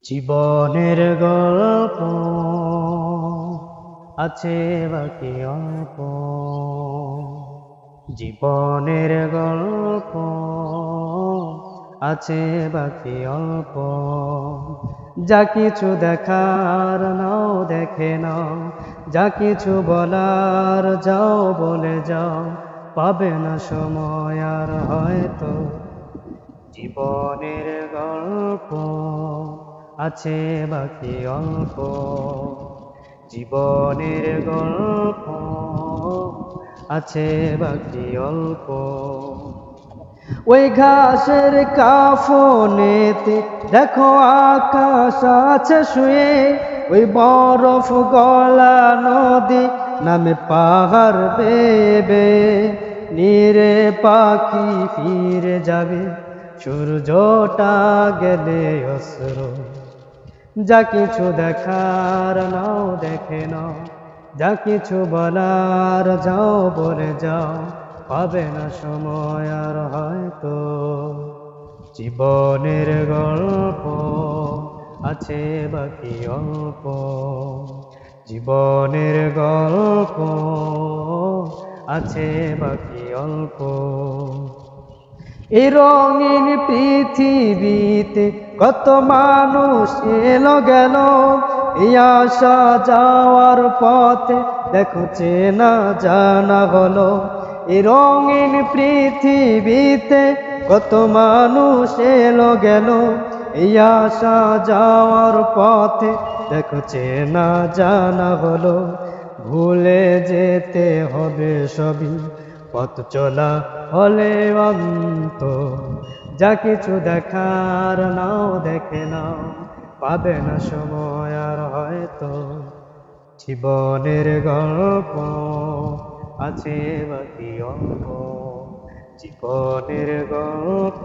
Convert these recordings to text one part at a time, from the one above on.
জীবনের গল্প আছে বাকি অল্প। জীবনের গল্প আছে বাকি অল্প। যা কিছু দেখার নাও দেখে নাও, যা কিছু বলার যাও বলে যাও, পাবে না সময় আর হয়তো। জীবনের গল্প আছে বাকি অল্প। জীবনের গল্প আছে বাকি অল্প। ওই ঘাসের কাফনেতে দেখো আকাশ আছে শুয়ে, ওই বরফ গলা নদী নামে পাহাড় বেবে। নীরে পাখি ফিরে যাবে সূর্যটা গেলে অস্ত্র। যা কিছু দেখার নাও দেখে নাও, যা কিছু বলার যাও বলে যাও, পাবে না সময় আর হয়তো। জীবনের গল্প আছে বাকি অল্প। জীবনের গল্প আছে বাকি অল্প। এই রঙিন পৃথিবীতে কত মানুষ এলো গেল, এই আসা যাওয়ার পথে দেখো চেনা জানা হলো। এই রঙিন পৃথিবীতে কত মানুষ এলো গেল, এই আসা যাওয়ার পথে দেখো চেনা জানা হলো। ভুলে যেতে হবে সবই, পথ চলা হলে অন্ত। যা কিছু দেখার নাও দেখে নাও, পাবে না সময় আর হয়তো। জীবনের গল্প আছে বাকি অল্প। জীবনের গল্প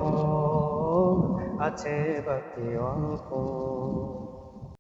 আছে বাকি অল্প।